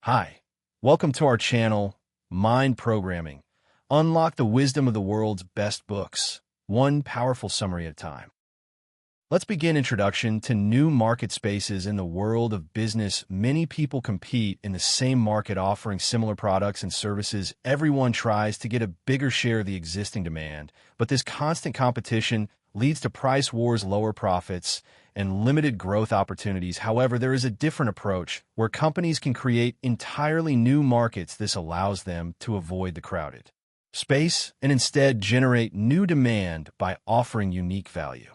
Hi, welcome to our channel, Mind Programming. Unlock the wisdom of the world's best books, one powerful summary at a time. Let's begin introduction to new market spaces in the world of business. Many people compete in the same market offering similar products and services. Everyone tries to get a bigger share of the existing demand, but this constant competition leads to price wars, lower profits, and limited growth opportunities. However, there is a different approach where companies can create entirely new markets. This allows them to avoid the crowded space and instead generate new demand by offering unique value.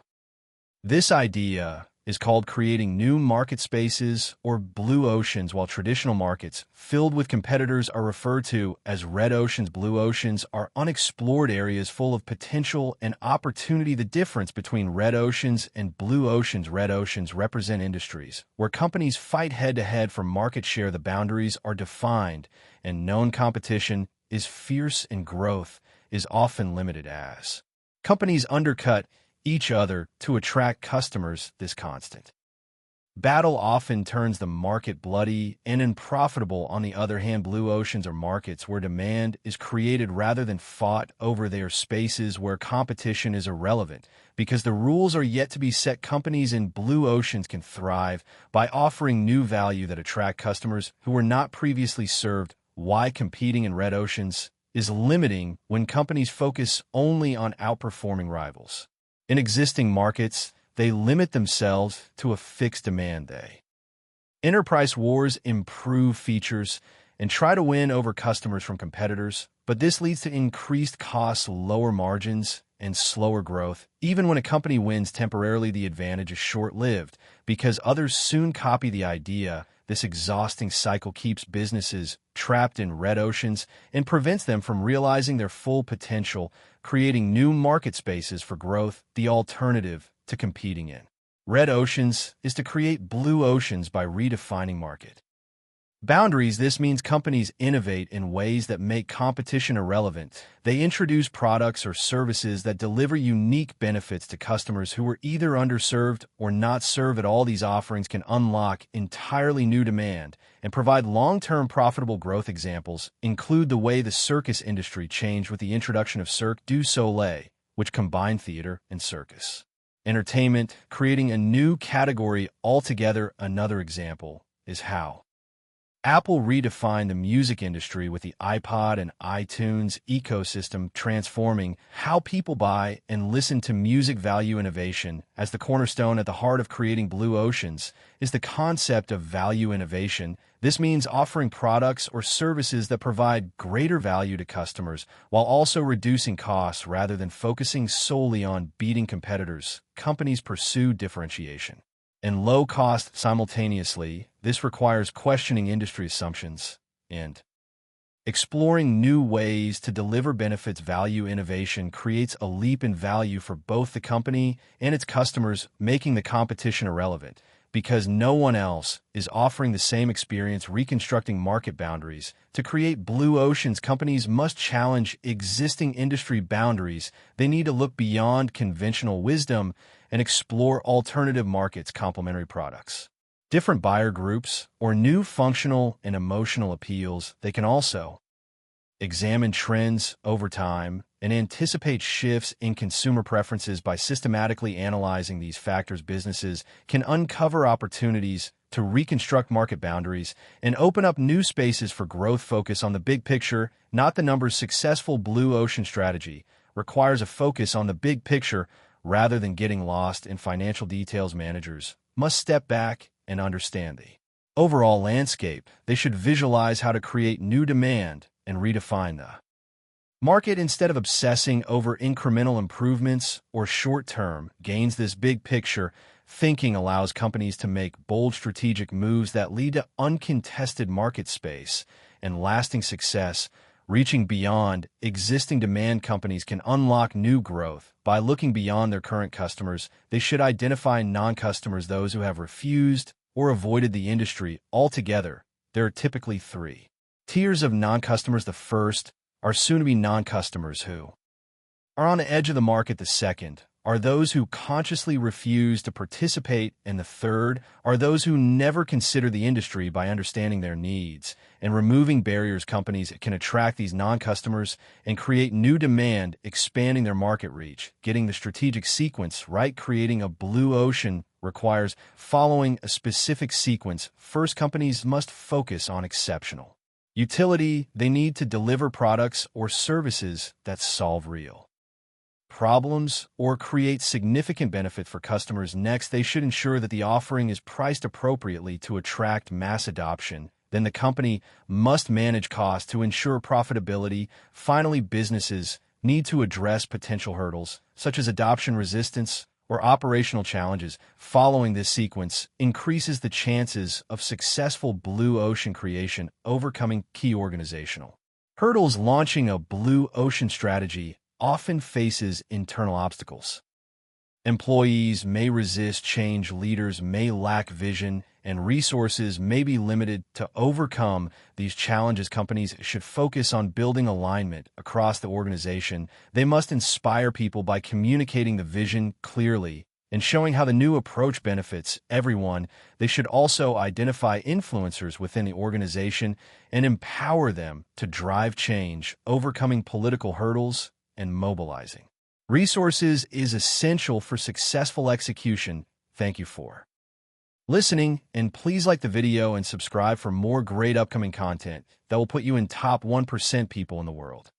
This idea is called creating new market spaces or blue oceans. While traditional markets filled with competitors are referred to as red oceans, blue oceans are unexplored areas full of potential and opportunity. The difference between red oceans and blue oceans: red oceans represent industries where companies fight head-to-head for market share. The boundaries are defined and known. Competition is fierce and growth is often limited as companies undercut each other to attract customers. This constant battle often turns the market bloody and unprofitable. On the other hand, blue oceans are markets where demand is created rather than fought over. They are spaces where competition is irrelevant because the rules are yet to be set. Companies in blue oceans can thrive by offering new value that attract customers who were not previously served. Why competing in red oceans is limiting when companies focus only on outperforming rivals. In existing markets, they limit themselves to a fixed demand. They enter price wars, improve features, and try to win over customers from competitors, but this leads to increased costs, lower margins, and slower growth. Even when a company wins temporarily, the advantage is short-lived because others soon copy the idea. This exhausting cycle keeps businesses trapped in red oceans and prevents them from realizing their full potential. Creating new market spaces for growth, the alternative to competing in red oceans, is to create blue oceans by redefining market boundaries. This means companies innovate in ways that make competition irrelevant. They introduce products or services that deliver unique benefits to customers who are either underserved or not served at all. These offerings can unlock entirely new demand and provide long-term profitable growth. Examples include the way the circus industry changed with the introduction of Cirque du Soleil, which combined theater and circus entertainment, creating a new category altogether. Another example is how Apple redefined the music industry with the iPod and iTunes ecosystem, transforming how people buy and listen to music. Value innovation as the cornerstone. At the heart of creating blue oceans is the concept of value innovation. This means offering products or services that provide greater value to customers while also reducing costs. Rather than focusing solely on beating competitors, companies pursue differentiation and low cost simultaneously. This requires questioning industry assumptions and exploring new ways to deliver benefits. Value innovation creates a leap in value for both the company and its customers, making the competition irrelevant because no one else is offering the same experience. Reconstructing market boundaries. To create blue oceans, companies must challenge existing industry boundaries. They need to look beyond conventional wisdom and explore alternative markets, complementary products, different buyer groups, or new functional and emotional appeals. They can also examine trends over time and anticipate shifts in consumer preferences. By systematically analyzing these factors, businesses can uncover opportunities to reconstruct market boundaries and open up new spaces for growth. Focus on the big picture, not the numbers. Successful blue ocean strategy requires a focus on the big picture rather than getting lost in financial details. Managers must step back and understand the overall landscape. They should visualize how to create new demand and redefine the market instead of obsessing over incremental improvements or short-term gains. This big picture thinking allows companies to make bold strategic moves that lead to uncontested market space and lasting success. Reaching beyond existing demand, companies can unlock new growth by looking beyond their current customers. They should identify non-customers, those who have refused or avoided the industry altogether. There are typically three tiers of non-customers. The first are soon-to-be non-customers who are on the edge of the market. The second are those who consciously refuse to participate, and the third are those who never consider the industry by understanding their needs. And removing barriers, companies can attract these non-customers and create new demand, expanding their market reach. Getting the strategic sequence right, creating a blue ocean, requires following a specific sequence. First, companies must focus on exceptional utility. They need to deliver products or services that solve real problems or create significant benefit for customers. Next, they should ensure that the offering is priced appropriately to attract mass adoption. Then the company must manage costs to ensure profitability. Finally, businesses need to address potential hurdles, such as adoption resistance or operational challenges. Following this sequence increases the chances of successful blue ocean creation. Overcoming key organizational hurdles. Launching a blue ocean strategy often faces internal obstacles. Employees may resist change, leaders may lack vision, and resources may be limited. To overcome these challenges, companies should focus on building alignment across the organization. They must inspire people by communicating the vision clearly and showing how the new approach benefits everyone. They should also identify influencers within the organization and empower them to drive change. Overcoming political hurdles and mobilizing resources is essential for successful execution. Thank you for listening, and please like the video and subscribe for more great upcoming content that will put you in top 1% people in the world.